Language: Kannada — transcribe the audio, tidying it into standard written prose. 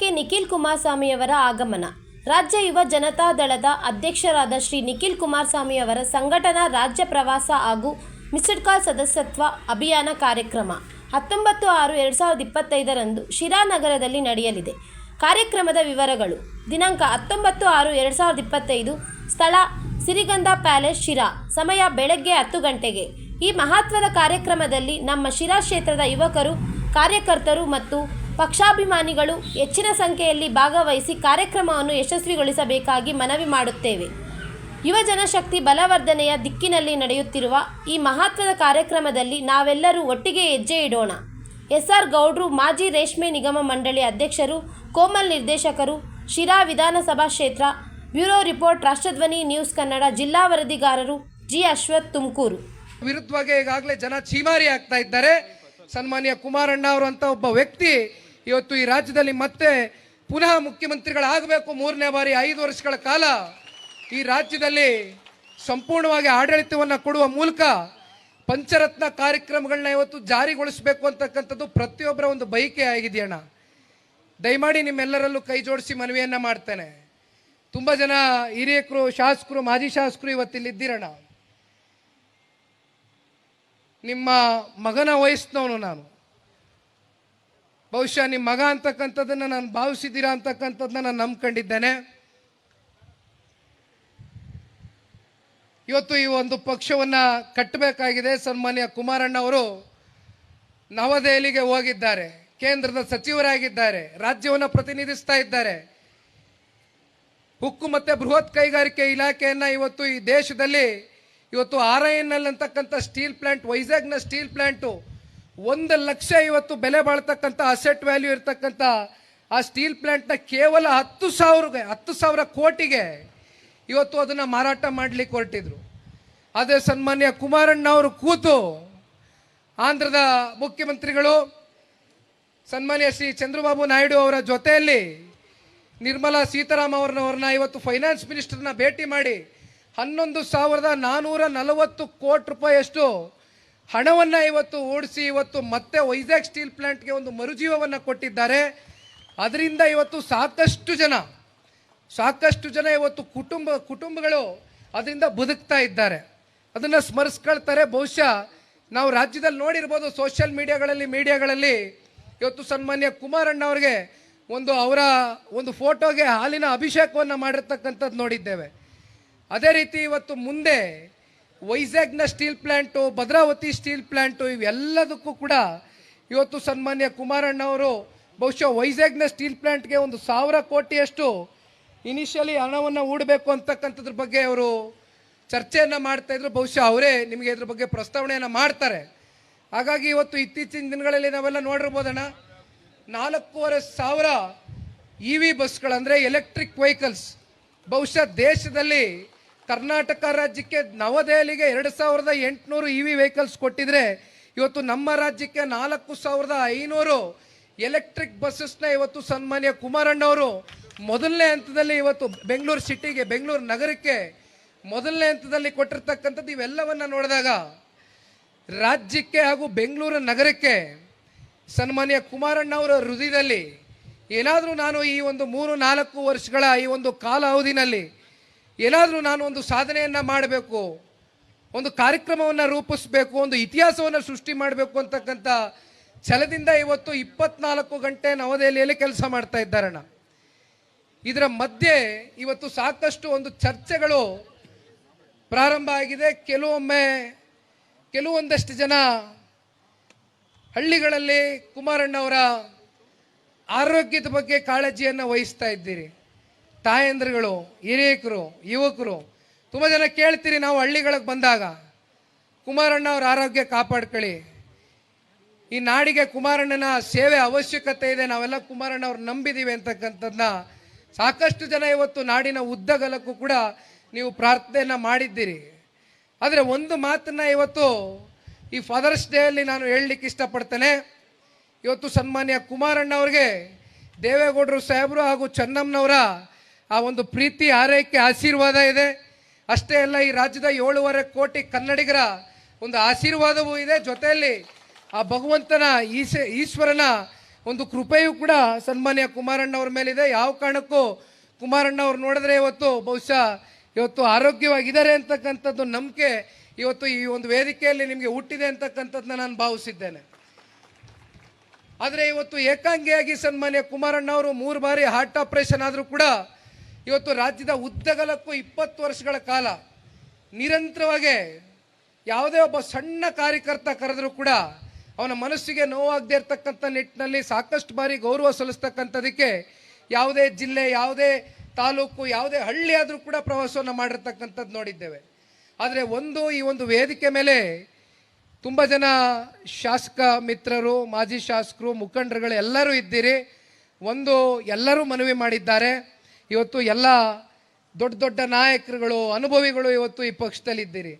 ರಾಜ್ಯಕ್ಕೆ ನಿಖಿಲ್ ಕುಮಾರಸ್ವಾಮಿಯವರ ಆಗಮನ. ರಾಜ್ಯ ಯುವ ಜನತಾ ದಳದ ಅಧ್ಯಕ್ಷರಾದ ಶ್ರೀ ನಿಖಿಲ್ ಕುಮಾರಸ್ವಾಮಿಯವರ ಸಂಘಟನಾ ರಾಜ್ಯ ಪ್ರವಾಸ ಹಾಗೂ ಮಿಸ್ಡ್ ಕಾಲ್ ಸದಸ್ಯತ್ವ ಅಭಿಯಾನ ಕಾರ್ಯಕ್ರಮ 19/6/2025 ಶಿರಾ ನಗರದಲ್ಲಿ ನಡೆಯಲಿದೆ. ಕಾರ್ಯಕ್ರಮದ ವಿವರಗಳು. ದಿನಾಂಕ 19/6/2025, ಸ್ಥಳ ಸಿರಿಗಂಧ ಪ್ಯಾಲೇಸ್, ಶಿರಾ. ಸಮಯ ಬೆಳಗ್ಗೆ 10 ಗಂಟೆಗೆ. ಈ ಮಹತ್ವದ ಕಾರ್ಯಕ್ರಮದಲ್ಲಿ ನಮ್ಮ ಶಿರಾ ಕ್ಷೇತ್ರದ ಯುವಕರು, ಕಾರ್ಯಕರ್ತರು ಮತ್ತು ಪಕ್ಷಾಭಿಮಾನಿಗಳು ಹೆಚ್ಚಿನ ಸಂಖ್ಯೆಯಲ್ಲಿ ಭಾಗವಹಿಸಿ ಕಾರ್ಯಕ್ರಮವನ್ನು ಯಶಸ್ವಿಗೊಳಿಸಬೇಕಾಗಿ ಮನವಿ ಮಾಡುತ್ತೇವೆ. ಯುವ ಜನಶಕ್ತಿ ಬಲವರ್ಧನೆಯ ದಿಕ್ಕಿನಲ್ಲಿ ನಡೆಯುತ್ತಿರುವ ಈ ಮಹತ್ವದ ಕಾರ್ಯಕ್ರಮದಲ್ಲಿ ನಾವೆಲ್ಲರೂ ಒಟ್ಟಿಗೆ ಹೆಜ್ಜೆ ಇಡೋಣ. ಎಸ್.ಆರ್. ಗೌಡ್ರು, ಮಾಜಿ ರೇಷ್ಮೆ ನಿಗಮ ಮಂಡಳಿ ಅಧ್ಯಕ್ಷರು, ಕೋಮಲ್ ನಿರ್ದೇಶಕರು, ಶಿರಾ ವಿಧಾನಸಭಾ ಕ್ಷೇತ್ರ. Bureau report, ರಾಷ್ಟ್ರಧ್ವನಿ news Kannada. ಜಿಲ್ಲಾ ವರದಿಗಾರರು ಜಿ. ಅಶ್ವಥ್, ತುಮಕೂರು. ವಿರುದ್ಧವಾಗಿ ಈಗಾಗಲೇ ಜನ ಚೀಮಾರಿ ಆಗ್ತಾ ಇದ್ದಾರೆ. ಸನ್ಮಾನ್ಯ ಕುಮಾರಣ್ಣ ಅವರು ಅಂತ ಒಬ್ಬ ವ್ಯಕ್ತಿ ಇವತ್ತು ಈ ರಾಜ್ಯದಲ್ಲಿ ಮತ್ತೆ ಪುನಃ ಮುಖ್ಯಮಂತ್ರಿಗಳಾಗಬೇಕು. 3ನೇ ಬಾರಿ 5 ವರ್ಷಗಳ ಕಾಲ ಈ ರಾಜ್ಯದಲ್ಲಿ ಸಂಪೂರ್ಣವಾಗಿ ಆಡಳಿತವನ್ನು ಕೊಡುವ ಮೂಲಕ ಪಂಚರತ್ನ ಕಾರ್ಯಕ್ರಮಗಳನ್ನ ಇವತ್ತು ಜಾರಿಗೊಳಿಸಬೇಕು ಅಂತಕ್ಕಂಥದ್ದು ಪ್ರತಿಯೊಬ್ಬರ ಒಂದು ಬಯಕೆ ಆಗಿದೆಯಣ್ಣ. ದಯಮಾಡಿ ನಿಮ್ಮೆಲ್ಲರಲ್ಲೂ ಕೈ ಜೋಡಿಸಿ ಮನವಿಯನ್ನ ಮಾಡ್ತೇನೆ. ತುಂಬ ಜನ ಹಿರಿಯಕರು, ಶಾಸಕರು, ಮಾಜಿ ಶಾಸಕರು ಇವತ್ತಿಲ್ಲಿದ್ದೀರಣ್ಣ. ನಿಮ್ಮ ಮಗನ ವಯಸ್ಸಿನವನು ನಾನು. ಬಹುಶಃ ನಿಮ್ಮ ಮಗ ಅಂತಕ್ಕಂಥದ್ದನ್ನು ನಾನು ಭಾವಿಸಿದ್ದೀರಾ ಅಂತಕ್ಕಂಥದ್ದನ್ನ ನಾನು ನಂಬ್ಕೊಂಡಿದ್ದೇನೆ. ಇವತ್ತು ಈ ಒಂದು ಪಕ್ಷವನ್ನು ಕಟ್ಟಬೇಕಾಗಿದೆ. ಸನ್ಮಾನ್ಯ ಕುಮಾರಣ್ಣ ಅವರು ನವದೆಹಲಿಗೆ ಹೋಗಿದ್ದಾರೆ, ಕೇಂದ್ರದ ಸಚಿವರಾಗಿದ್ದಾರೆ, ರಾಜ್ಯವನ್ನು ಪ್ರತಿನಿಧಿಸ್ತಾ ಇದ್ದಾರೆ. ಉಕ್ಕು ಮತ್ತು ಬೃಹತ್ ಕೈಗಾರಿಕೆ ಇಲಾಖೆಯನ್ನು ಇವತ್ತು ಈ ದೇಶದಲ್ಲಿ ಇವತ್ತು RINL ಅಂತಕ್ಕಂಥ ಸ್ಟೀಲ್ ಪ್ಲಾಂಟ್, ವೈಜಾಗ್ನ ಸ್ಟೀಲ್ ಪ್ಲಾಂಟು 1 ಲಕ್ಷ ಇವತ್ತು ಬೆಲೆ ಬಾಳ್ತಕ್ಕಂಥ ಅಸೆಟ್ ವ್ಯಾಲ್ಯೂ ಇರ್ತಕ್ಕಂಥ ಆ ಸ್ಟೀಲ್ ಪ್ಲಾಂಟ್ನ ಕೇವಲ 10,000 ಕೋಟಿಗೆ ಇವತ್ತು ಅದನ್ನು ಮಾರಾಟ ಮಾಡಲಿಕ್ಕೆ ಹೊರಟಿದ್ರು. ಅದೇ ಸನ್ಮಾನ್ಯ ಕುಮಾರಣ್ಣ ಅವರು ಕೂತು ಆಂಧ್ರದ ಮುಖ್ಯಮಂತ್ರಿಗಳು ಸನ್ಮಾನ್ಯ ಶ್ರೀ ಚಂದ್ರಬಾಬು ನಾಯ್ಡು ಅವರ ಜೊತೆಯಲ್ಲಿ ನಿರ್ಮಲಾ ಸೀತಾರಾಮನ್ ಇವತ್ತು ಫೈನಾನ್ಸ್ ಮಿನಿಸ್ಟರ್ನ ಭೇಟಿ ಮಾಡಿ 11,440 ಕೋಟಿ ರೂಪಾಯಿಯಷ್ಟು ಹಣವನ್ನು ಇವತ್ತು ಓಡಿಸಿ ಇವತ್ತು ಮತ್ತೆ ವೈಜಾಗ್ ಸ್ಟೀಲ್ ಪ್ಲಾಂಟ್ಗೆ ಒಂದು ಮರುಜೀವವನ್ನು ಕೊಟ್ಟಿದ್ದಾರೆ. ಅದರಿಂದ ಇವತ್ತು ಸಾಕಷ್ಟು ಜನ ಇವತ್ತು ಕುಟುಂಬಗಳು ಅದರಿಂದ ಬದುಕ್ತಾ ಇದ್ದಾರೆ. ಅದನ್ನು ಸ್ಮರಿಸ್ಕೊಳ್ತಾರೆ. ಬಹುಶಃ ನಾವು ರಾಜ್ಯದಲ್ಲಿ ನೋಡಿರ್ಬೋದು, ಸೋಷಿಯಲ್ ಮೀಡಿಯಾಗಳಲ್ಲಿ ಇವತ್ತು ಸನ್ಮಾನ್ಯ ಕುಮಾರಣ್ಣ ಅವರಿಗೆ ಅವರ ಒಂದು ಫೋಟೋಗೆ ಹಾಲಿನ ಅಭಿಷೇಕವನ್ನು ಮಾಡಿರ್ತಕ್ಕಂಥದ್ದು ನೋಡಿದ್ದೇವೆ. ಅದೇ ರೀತಿ ಇವತ್ತು ಮುಂದೆ ವೈಜಾಗ್ನ steel plant, Bhadravati steel plant, ಇವೆಲ್ಲದಕ್ಕೂ ಕೂಡ ಇವತ್ತು ಸನ್ಮಾನ್ಯ ಕುಮಾರಣ್ಣ ಅವರು ಬಹುಶಃ ವೈಜಾಗ್ನ ಸ್ಟೀಲ್ ಪ್ಲಾಂಟ್ಗೆ 1,000 ಕೋಟಿಯಷ್ಟು ಇನಿಷಿಯಲಿ ಹಣವನ್ನು ಹೂಡಬೇಕು ಅಂತಕ್ಕಂಥದ್ರ ಬಗ್ಗೆ ಅವರು ಚರ್ಚೆಯನ್ನು ಮಾಡ್ತಾ ಇದ್ರು. ಬಹುಶಃ ಅವರೇ ನಿಮಗೆ ಇದ್ರ ಬಗ್ಗೆ ಪ್ರಸ್ತಾವನೆಯನ್ನು ಮಾಡ್ತಾರೆ. ಹಾಗಾಗಿ ಇವತ್ತು ಇತ್ತೀಚಿನ ದಿನಗಳಲ್ಲಿ ನಾವೆಲ್ಲ ನೋಡಿರ್ಬೋದಣ್ಣ, 4,500 EV ಬಸ್ಗಳಂದರೆ ಎಲೆಕ್ಟ್ರಿಕ್ ವೆಹಿಕಲ್ಸ್ ಬಹುಶಃ ದೇಶದಲ್ಲಿ ಕರ್ನಾಟಕ ರಾಜ್ಯಕ್ಕೆ ನವದೆಹಲಿಗೆ 2,800 EV ವೆಹಿಕಲ್ಸ್ ಕೊಟ್ಟಿದ್ರೆ ಇವತ್ತು ನಮ್ಮ ರಾಜ್ಯಕ್ಕೆ 4,500 ಎಲೆಕ್ಟ್ರಿಕ್ ಬಸ್ಸಸ್ನ ಇವತ್ತು ಸನ್ಮಾನ್ಯ ಕುಮಾರಣ್ಣ ಅವರು ಮೊದಲನೇ ಹಂತದಲ್ಲಿ ಇವತ್ತು ಬೆಂಗಳೂರು ನಗರಕ್ಕೆ ಮೊದಲನೇ ಹಂತದಲ್ಲಿ ಕೊಟ್ಟಿರ್ತಕ್ಕಂಥದ್ದು. ಇವೆಲ್ಲವನ್ನು ನೋಡಿದಾಗ ರಾಜ್ಯಕ್ಕೆ ಹಾಗೂ ಬೆಂಗಳೂರು ನಗರಕ್ಕೆ ಸನ್ಮಾನ್ಯ ಕುಮಾರಣ್ಣ ಅವರ ಹೃದಯದಲ್ಲಿ ಏನಾದರೂ ನಾನು ಈ ಒಂದು 3-4 ವರ್ಷಗಳ ಈ ಒಂದು ಕಾಲ ಅವಧಿನಲ್ಲಿ ಏನಾದರೂ ನಾನು ಒಂದು ಸಾಧನೆಯನ್ನು ಮಾಡಬೇಕು, ಒಂದು ಕಾರ್ಯಕ್ರಮವನ್ನು ರೂಪಿಸಬೇಕು, ಒಂದು ಇತಿಹಾಸವನ್ನು ಸೃಷ್ಟಿ ಮಾಡಬೇಕು ಅಂತಕ್ಕಂಥ ಛಲದಿಂದ ಇವತ್ತು 24 ಗಂಟೆ ನವದೆಹಲಿಯಲ್ಲಿ ಕೆಲಸ ಮಾಡ್ತಾ ಇದ್ದಾರಣ್ಣ. ಇದರ ಮಧ್ಯೆ ಇವತ್ತು ಸಾಕಷ್ಟು ಒಂದು ಚರ್ಚೆಗಳು ಪ್ರಾರಂಭ ಆಗಿದೆ. ಕೆಲವೊಂದಷ್ಟು ಜನ ಹಳ್ಳಿಗಳಲ್ಲಿ ಕುಮಾರಣ್ಣ ಅವರ ಆರೋಗ್ಯದ ಬಗ್ಗೆ ಕಾಳಜಿಯನ್ನು ವಹಿಸ್ತಾ ಇದ್ದೀರಿ. ತಾಯಂದ್ರುಗಳು, ಹಿರಿಯಕರು, ಯುವಕರು ತುಂಬ ಜನ ಕೇಳ್ತೀರಿ, ನಾವು ಹಳ್ಳಿಗಳಿಗೆ ಬಂದಾಗ ಕುಮಾರಣ್ಣ ಅವರ ಆರೋಗ್ಯ ಕಾಪಾಡ್ಕೊಳ್ಳಿ, ಈ ನಾಡಿಗೆ ಕುಮಾರಣ್ಣನ ಸೇವೆ ಅವಶ್ಯಕತೆ ಇದೆ, ನಾವೆಲ್ಲ ಕುಮಾರಣ್ಣ ಅವ್ರು ನಂಬಿದ್ದೀವಿ ಅಂತಕ್ಕಂಥದ್ದನ್ನ ಸಾಕಷ್ಟು ಜನ ಇವತ್ತು ನಾಡಿನ ಉದ್ದಗಲಕ್ಕೂ ಕೂಡ ನೀವು ಪ್ರಾರ್ಥನೆಯನ್ನು ಮಾಡಿದ್ದೀರಿ. ಆದರೆ ಒಂದು ಮಾತನ್ನು ಇವತ್ತು ಈ ಫಾದರ್ಸ್ ಡೇ ಅಲ್ಲಿ ನಾನು ಹೇಳಲಿಕ್ಕೆ ಇಷ್ಟಪಡ್ತೇನೆ. ಇವತ್ತು ಸನ್ಮಾನ್ಯ ಕುಮಾರಣ್ಣ ಅವ್ರಿಗೆ ದೇವೇಗೌಡರು ಸಾಹೇಬರು ಹಾಗೂ ಚೆನ್ನಮ್ಮನವರ ಆ ಒಂದು ಪ್ರೀತಿ, ಆರೈಕೆ, ಆಶೀರ್ವಾದ ಇದೆ. ಅಷ್ಟೇ ಅಲ್ಲ, ಈ ರಾಜ್ಯದ 7.5 ಕೋಟಿ ಕನ್ನಡಿಗರ ಒಂದು ಆಶೀರ್ವಾದವೂ ಇದೆ. ಜೊತೆಯಲ್ಲಿ ಆ ಭಗವಂತನ ಈಶ್ವರನ ಒಂದು ಕೃಪೆಯೂ ಕೂಡ ಸನ್ಮಾನ್ಯ ಕುಮಾರಣ್ಣವ್ರ ಮೇಲಿದೆ. ಯಾವ ಕಾರಣಕ್ಕೂ ಕುಮಾರಣ್ಣವ್ರು ನೋಡಿದ್ರೆ ಇವತ್ತು ಬಹುಶಃ ಇವತ್ತು ಆರೋಗ್ಯವಾಗಿದ್ದಾರೆ ಅಂತಕ್ಕಂಥದ್ದು ನಂಬಿಕೆ ಇವತ್ತು ಈ ಒಂದು ವೇದಿಕೆಯಲ್ಲಿ ನಿಮಗೆ ಹುಟ್ಟಿದೆ ಅಂತಕ್ಕಂಥದ್ದನ್ನ ನಾನು ಭಾವಿಸಿದ್ದೇನೆ. ಆದರೆ ಇವತ್ತು ಏಕಾಂಗಿಯಾಗಿ ಸನ್ಮಾನ್ಯ ಕುಮಾರಣ್ಣವರು 3 ಬಾರಿ ಹಾರ್ಟ್ ಆಪರೇಷನ್ ಆದರೂ ಕೂಡ ಇವತ್ತು ರಾಜ್ಯದ ಉದ್ದಗಲಕ್ಕೂ 20 ವರ್ಷಗಳ ಕಾಲ ನಿರಂತರವಾಗಿ ಯಾವುದೇ ಒಬ್ಬ ಸಣ್ಣ ಕಾರ್ಯಕರ್ತ ಕರೆದರೂ ಕೂಡ ಅವನ ಮನಸ್ಸಿಗೆ ನೋವಾಗದೇ ಇರತಕ್ಕಂಥ ನಿಟ್ಟಿನಲ್ಲಿ ಸಾಕಷ್ಟು ಬಾರಿ ಗೌರವ ಸಲ್ಲಿಸ್ತಕ್ಕಂಥದಕ್ಕೆ ಯಾವುದೇ ಜಿಲ್ಲೆ, ಯಾವುದೇ ತಾಲೂಕು, ಯಾವುದೇ ಹಳ್ಳಿ ಆದರೂ ಕೂಡ ಪ್ರವಾಸವನ್ನು ಮಾಡಿರ್ತಕ್ಕಂಥದ್ದು ನೋಡಿದ್ದೇವೆ. ಆದರೆ ಈ ಒಂದು ವೇದಿಕೆ ಮೇಲೆ ತುಂಬ ಜನ ಶಾಸಕ ಮಿತ್ರರು, ಮಾಜಿ ಶಾಸಕರು, ಮುಖಂಡರುಗಳು ಎಲ್ಲರೂ ಇದ್ದೀರಿ. ಎಲ್ಲರೂ ಮನವಿ ಮಾಡಿದ್ದಾರೆ. ಇವತ್ತು ಎಲ್ಲ ದೊಡ್ಡ ದೊಡ್ಡ ನಾಯಕರುಗಳು, ಅನುಭವಿಗಳು ಇವತ್ತು ಈ ಪಕ್ಷದಲ್ಲಿದ್ದೀರಿ.